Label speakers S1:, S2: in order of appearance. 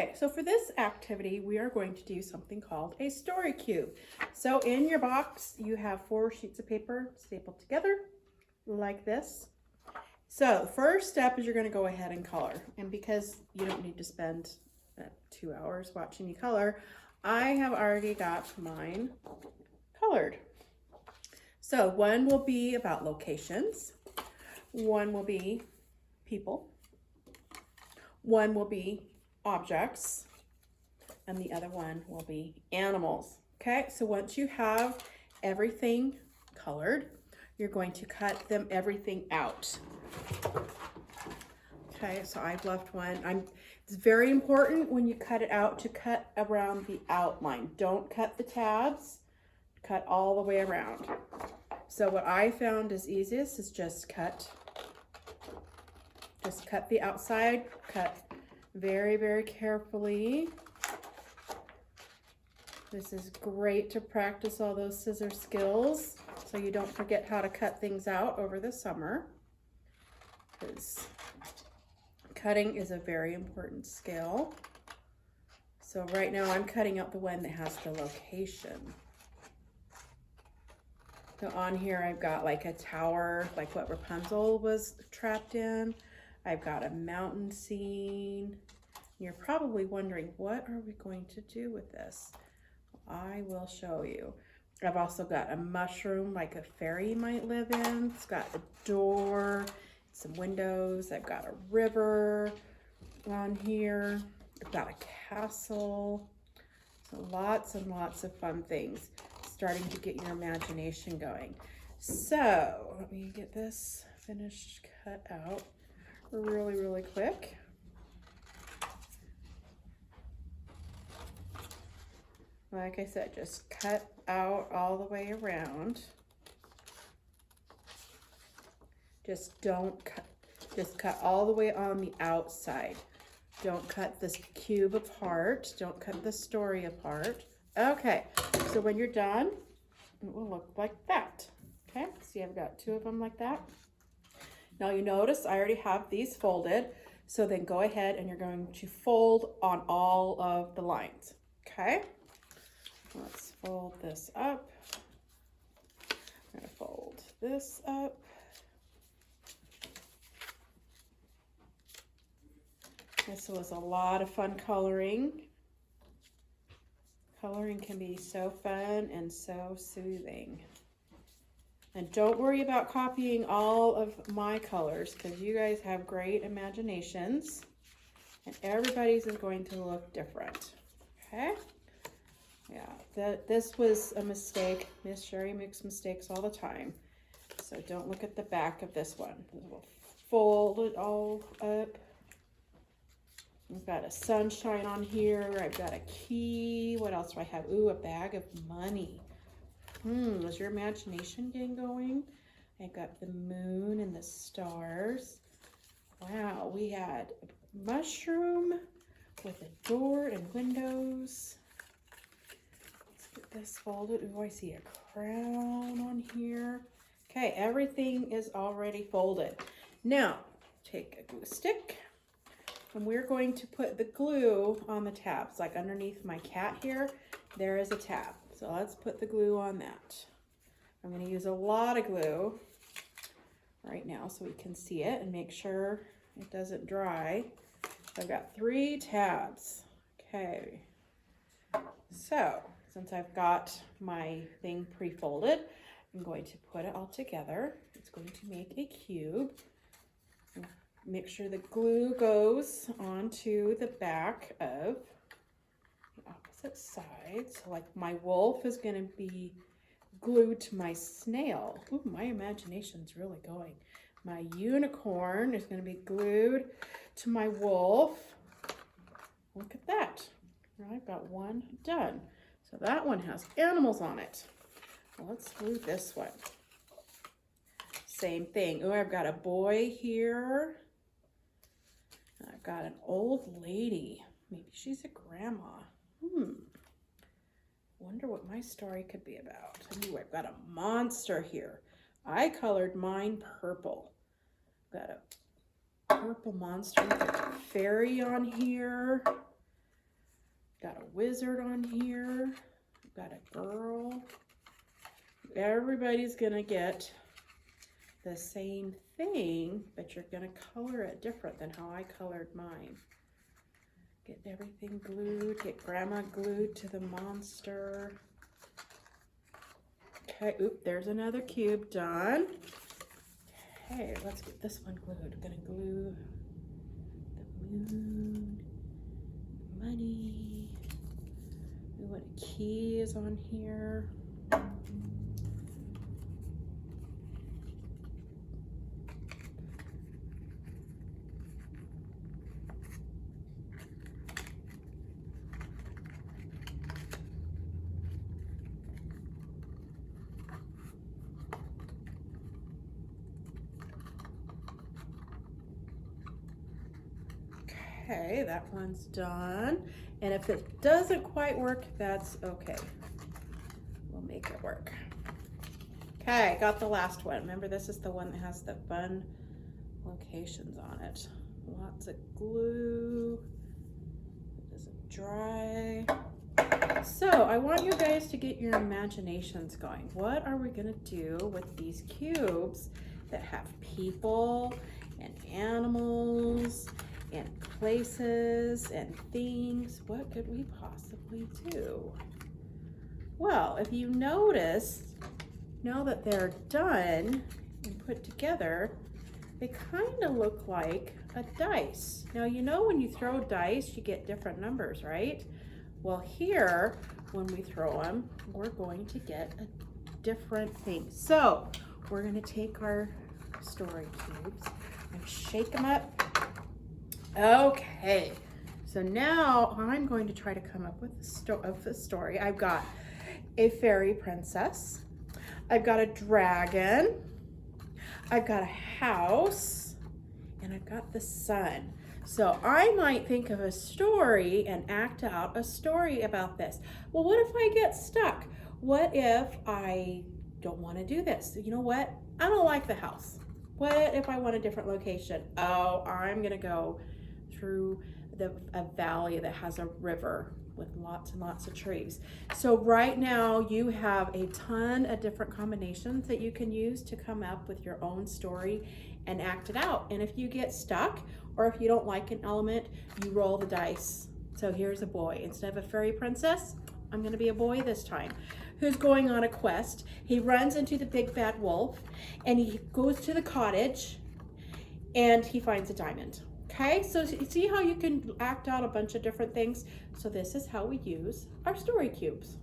S1: Okay, so for this activity, we are going to do something called a story cube. So in your box, you have 4 sheets of paper stapled together like this. So the first step is you're going to go ahead and color. And because you don't need to spend 2 hours watching me color, I have already got mine colored. So one will be about locations, one will be people, one will be objects, and the other one will be animals. Okay, so once you have everything colored, you're going to cut everything out. Okay, so I've left one. It's very important when you cut it out to cut around the outline. Don't cut the tabs, cut all the way around. So what I found is easiest is just cut the outside, cut very, very carefully. This is great to practice all those scissor skills so you don't forget how to cut things out over the summer, because cutting is a very important skill. So right now I'm cutting out the one that has the location. So on here I've got like a tower, like what Rapunzel was trapped in. I've got a mountain scene. You're probably wondering, what are we going to do with this? I will show you. I've also got a mushroom like a fairy might live in. It's got a door, some windows. I've got a river on here. I've got a castle. So lots and lots of fun things. Starting to get your imagination going. So let me get this finished cut out really, really quick. Like I said, just cut out all the way around. Just don't cut, just cut all the way on the outside. Don't cut this cube apart. Don't cut the story apart. Okay, so when you're done, it will look like that. Okay, see I've got 2 of them like that. Now you notice I already have these folded, so then go ahead and you're going to fold on all of the lines. Okay, let's fold this up. I'm gonna fold this up. This was a lot of fun coloring. Coloring can be so fun and so soothing. And don't worry about copying all of my colors, because you guys have great imaginations and everybody's is going to look different. Okay? Yeah, this was a mistake. Miss Sherry makes mistakes all the time. So don't look at the back of this one. We'll fold it all up. I've got a sunshine on here. I've got a key. What else do I have? Ooh, a bag of money. Is your imagination getting going? I've got the moon and the stars. Wow, we had a mushroom with a door and windows. Let's get this folded. Ooh, I see a crown on here. Okay, everything is already folded. Now, take a glue stick. And we're going to put the glue on the tabs, like underneath my cat here, there is a tab. So let's put the glue on that. I'm going to use a lot of glue right now so we can see it and make sure it doesn't dry. I've got 3 tabs. Okay. So since I've got my thing pre-folded, I'm going to put it all together. It's going to make a cube. Make sure the glue goes onto the back of the opposite side. So like my wolf is going to be glued to my snail. Ooh, my imagination's really going. My unicorn is going to be glued to my wolf. Look at that. I've got one done. So that one has animals on it. Let's glue this one. Same thing. Oh, I've got a boy here. I've got an old lady. Maybe she's a grandma. Wonder what my story could be about. Ooh, I've got a monster here. I colored mine purple. Got a purple monster with a fairy on here. Got a wizard on here. Got a girl. Everybody's gonna get the same thing, but you're gonna color it different than how I colored mine. Get everything glued, get grandma glued to the monster. Okay, oop, there's another cube done. Okay, let's get this one glued. I'm gonna glue the moon, money. We want a key is on here. Okay, that one's done. And if it doesn't quite work, that's okay. We'll make it work. Okay, got the last one. Remember, this is the one that has the fun locations on it. Lots of glue. It doesn't dry. So I want you guys to get your imaginations going. What are we gonna do with these cubes that have people and animals and places and things? What could we possibly do? Well, if you notice, now that they're done and put together, they kind of look like a dice. Now, you know when you throw dice, you get different numbers, right? Well, here, when we throw them, we're going to get a different thing. So we're gonna take our story cubes and shake them up. Okay, so now I'm going to try to come up with a story. I've got a fairy princess. I've got a dragon. I've got a house, and I've got the sun. So I might think of a story and act out a story about this. Well, what if I get stuck? What if I don't want to do this? You know what? I don't like the house. What if I want a different location? Oh, I'm gonna go through a valley that has a river with lots and lots of trees. So right now you have a ton of different combinations that you can use to come up with your own story and act it out. And if you get stuck, or if you don't like an element, you roll the dice. So here's a boy. Instead of a fairy princess, I'm gonna be a boy this time, who's going on a quest. He runs into the big bad wolf, and he goes to the cottage, and he finds a diamond. Okay, so see how you can act out a bunch of different things? So this is how we use our story cubes.